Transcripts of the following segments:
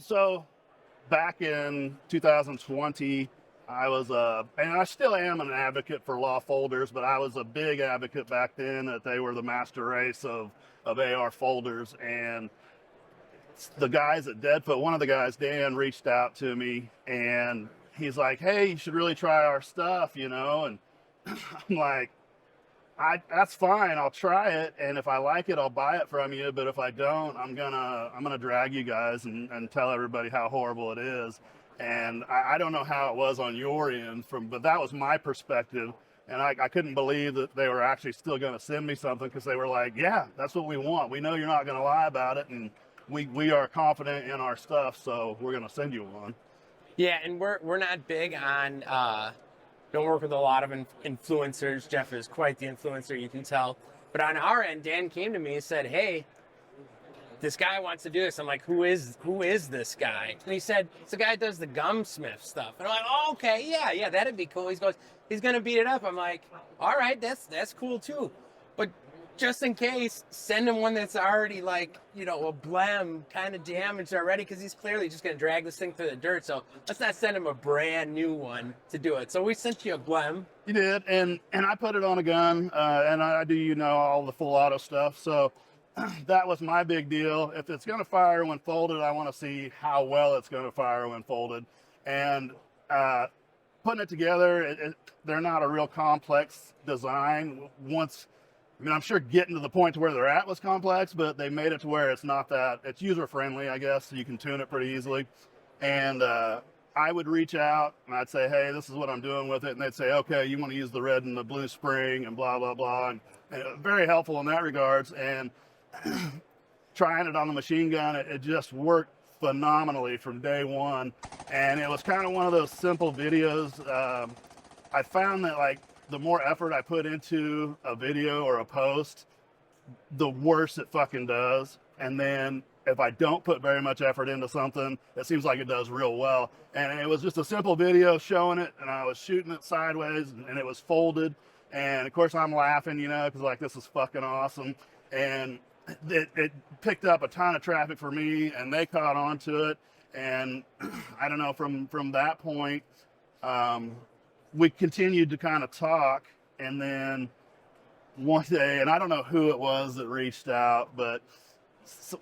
So back in 2020, I was and I still am an advocate for law folders, but I was a big advocate back then that they were the master race of AR folders. And the guys at Deadfoot, one of the guys, Dan, reached out to me and he's like, "Hey, you should really try our stuff, you know?" And I'm like, that's fine. I'll try it, and if I like it, I'll buy it from you. But if I don't, I'm gonna drag you guys and tell everybody how horrible it is. And I don't know how it was on your end, but that was my perspective. And I couldn't believe that they were actually still going to send me something, because they were like, "Yeah, that's what we want. We know you're not going to lie about it, and we are confident in our stuff, so we're going to send you one." Yeah, and we're not big on. Don't work with a lot of influencers. Jeff is quite the influencer, you can tell. But on our end, Dan came to me and said, "Hey, this guy wants to do this." I'm like, who is this guy? And he said, "It's the guy that does the gumsmith stuff." And I'm like, "Oh, okay, yeah, that'd be cool." He goes, "He's gonna beat it up." I'm like, "All right, that's cool too. But just in case, send him one that's already like, a blem kind of damaged already, because he's clearly just gonna drag this thing through the dirt. So let's not send him a brand new one to do it." So we sent you a blem. You did, and I put it on a gun, and I do all the full auto stuff. So that was my big deal. If it's going to fire when folded, I want to see how well it's going to fire when folded. And putting it together, they're not a real complex design. I'm sure getting to the point to where they're at was complex, but they made it to where it's not that. It's user friendly, I guess. So you can tune it pretty easily. And I would reach out and I'd say, "Hey, this is what I'm doing with it." And they'd say, "Okay, you want to use the red and the blue spring and blah, blah, blah." And very helpful in that regards. And trying it on the machine gun, it just worked phenomenally from day one. And it was kind of one of those simple videos. I found that like the more effort I put into a video or a post, the worse it fucking does. And then if I don't put very much effort into something, it seems like it does real well. And it was just a simple video showing it, and I was shooting it sideways, and it was folded. And of course I'm laughing, because like, this is fucking awesome. And it picked up a ton of traffic for me, and they caught on to it. And I don't know, from that point, we continued to kind of talk. And then one day, and I don't know who it was that reached out, but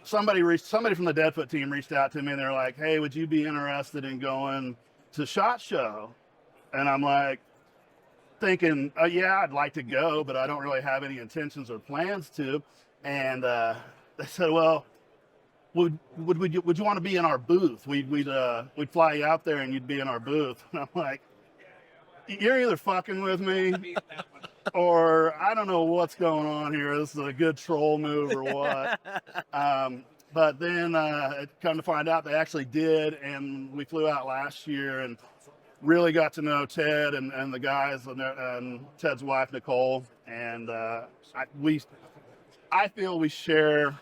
somebody from the Deadfoot team reached out to me, and they're like, "Hey, would you be interested in going to SHOT Show?" And I'm like, thinking, "Yeah, I'd like to go, but I don't really have any intentions or plans to." And they said, "Well, would you want to be in our booth? We'd fly you out there, and you'd be in our booth." And I'm like, "You're either fucking with me, or I don't know what's going on here. This is a good troll move or what." But then it come to find out they actually did, and we flew out last year and really got to know Ted and the guys and Ted's wife, Nicole. And I feel we share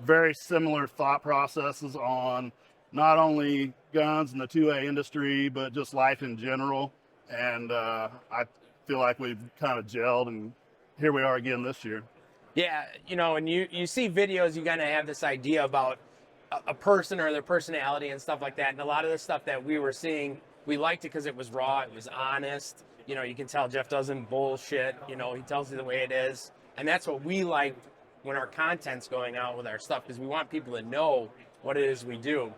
very similar thought processes on not only guns and the 2A industry, but just life in general. And I feel like we've kind of gelled, and here we are again this year. Yeah, when you see videos, you kind of have this idea about a person or their personality and stuff like that. And a lot of the stuff that we were seeing, we liked it because it was raw, it was honest. You can tell Jeff doesn't bullshit. He tells you the way it is. And that's what we like when our content's going out with our stuff, because we want people to know what it is we do.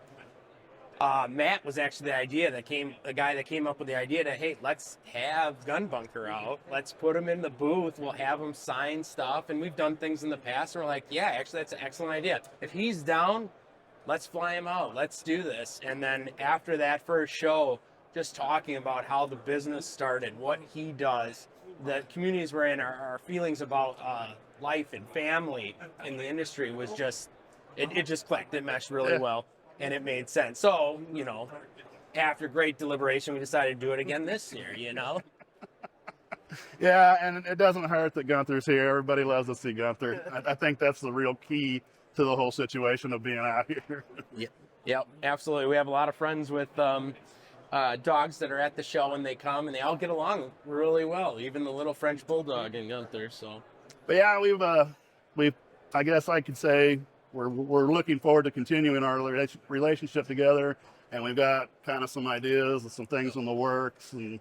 Matt was actually the guy that came up with the idea that, hey, let's have Gun Bunker out. Let's put him in the booth. We'll have him sign stuff. And we've done things in the past, and we're like, yeah, actually, that's an excellent idea. If he's down, let's fly him out. Let's do this. And then after that first show, just talking about how the business started, what he does, the communities we're in, our feelings about life and family in the industry was just, it just clicked. It meshed really well. And it made sense. So, after great deliberation, we decided to do it again this year, Yeah, and it doesn't hurt that Gunther's here. Everybody loves to see Gunther. I think that's the real key to the whole situation of being out here. Yep, absolutely. We have a lot of friends with dogs that are at the show, and they come, and they all get along really well, even the little French Bulldog and Gunther. So, but yeah, we've I guess I could say we're looking forward to continuing our relationship together, and we've got kind of some ideas and some things in the works, and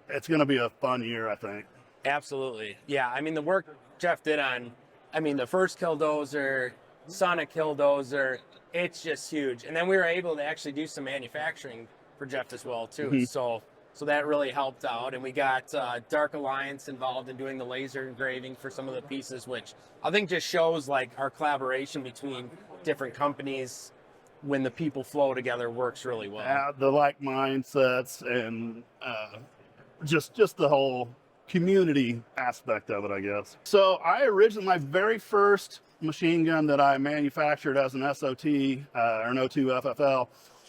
it's going to be a fun year, I think. Absolutely. Yeah. I mean, the work Jeff did on, I mean, the first Killdozer, Sonic Killdozer, it's just huge. And then we were able to actually do some manufacturing for Jeff as well, too. Mhm. So that really helped out. And we got Dark Alliance involved in doing the laser engraving for some of the pieces, which I think just shows like our collaboration between different companies when the people flow together works really well. The like mindsets and just the whole community aspect of it, I guess. So my very first machine gun that I manufactured as an SOT or an O2 FFL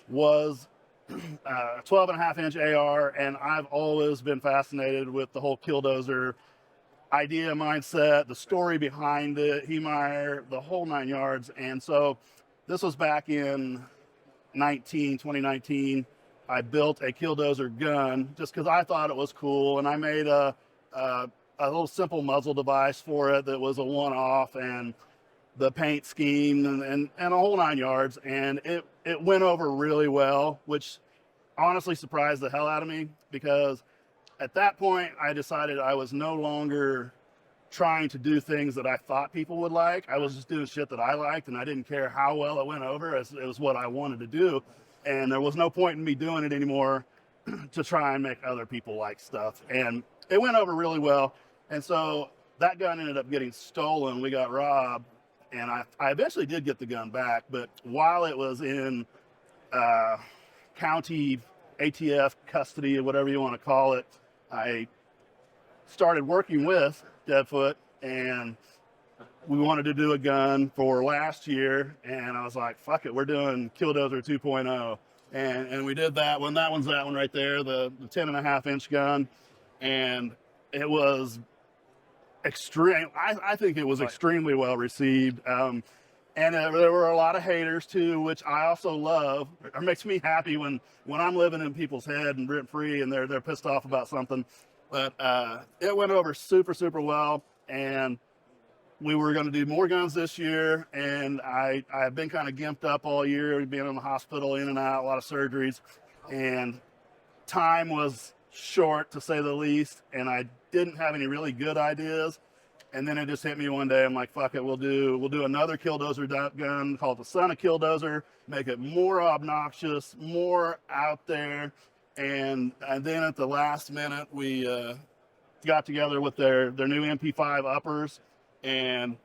was a 12.5-inch AR, and I've always been fascinated with the whole Killdozer idea, mindset, the story behind it, Heemeyer, the whole 9 yards. And so this was back in 2019. I built a Killdozer gun just because I thought it was cool, and I made a little simple muzzle device for it that was a one-off, and the paint scheme and a whole 9 yards, and it went over really well, which honestly surprised the hell out of me, because at that point I decided I was no longer trying to do things that I thought people would like. I was just doing shit that I liked, and I didn't care how well it went over, as it was what I wanted to do, and there was no point in me doing it anymore to try and make other people like stuff. And it went over really well, and so that gun ended up getting stolen. We got robbed, and I eventually did get the gun back, but while it was in county ATF custody, or whatever you want to call it, I started working with Deadfoot, and we wanted to do a gun for last year, and I was like, fuck it, we're doing Killdozer 2.0. And we did that one. That one's that one right there, the 10.5-inch gun. And it was extreme. I think it was extremely well received. And there were a lot of haters too, which I also love. It makes me happy when I'm living in people's head and rent free and they're pissed off about something. But it went over super, super well. And we were going to do more guns this year. And I've been kind of gimped up all year, being in the hospital, in and out, a lot of surgeries. And time was short, to say the least. And I didn't have any really good ideas. And then it just hit me one day. I'm like, fuck it, we'll do another Killdozer gun called the Sonic Killdozer, make it more obnoxious, more out there. And then at the last minute, we got together with their new MP5 uppers, and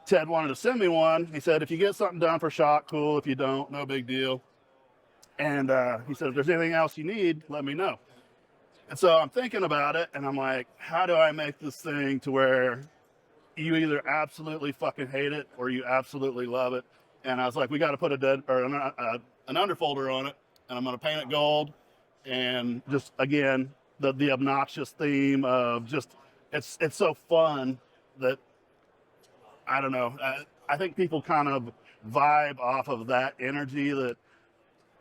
Ted wanted to send me one. He said, if you get something done for shot, cool. If you don't, no big deal. And he said, if there's anything else you need, let me know. And so I'm thinking about it, and I'm like, how do I make this thing to where you either absolutely fucking hate it or you absolutely love it? And I was like, we got to put an underfolder on it, and I'm going to paint it gold. And just, again, the obnoxious theme of just, it's so fun that, I don't know, I think people kind of vibe off of that energy, that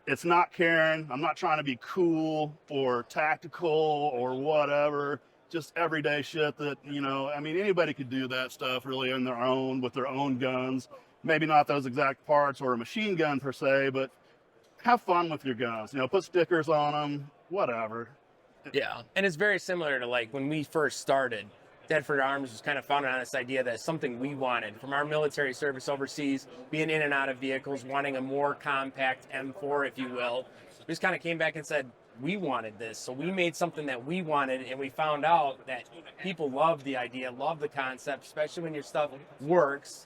it's not caring. I'm not trying to be cool or tactical or whatever. Just everyday shit that, I mean, anybody could do that stuff really on their own, with their own guns. Maybe not those exact parts or a machine gun per se, but have fun with your guns. Put stickers on them, whatever. Yeah, and it's very similar to like when we first started. Deadfoot Arms was kind of founded on this idea that it's something we wanted from our military service overseas, being in and out of vehicles, wanting a more compact M4, if you will. We just kind of came back and said, we wanted this. So we made something that we wanted, and we found out that people love the idea, love the concept, especially when your stuff works.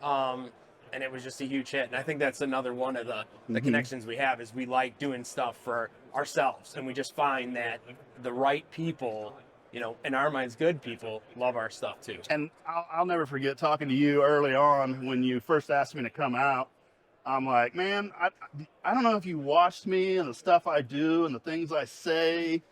And it was just a huge hit. And I think that's another one of the connections we have, is we like doing stuff for ourselves. And we just find that the right people, in our minds, good people, love our stuff too. And I'll never forget talking to you early on when you first asked me to come out. I'm like, man, I don't know if you watched me and the stuff I do and the things I say.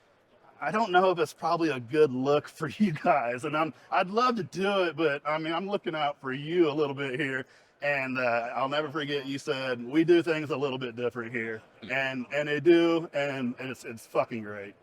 I don't know if it's probably a good look for you guys. And I'd love to do it, but I mean, I'm looking out for you a little bit here. And I'll never forget, you said, we do things a little bit different here. And they do, and it's fucking great.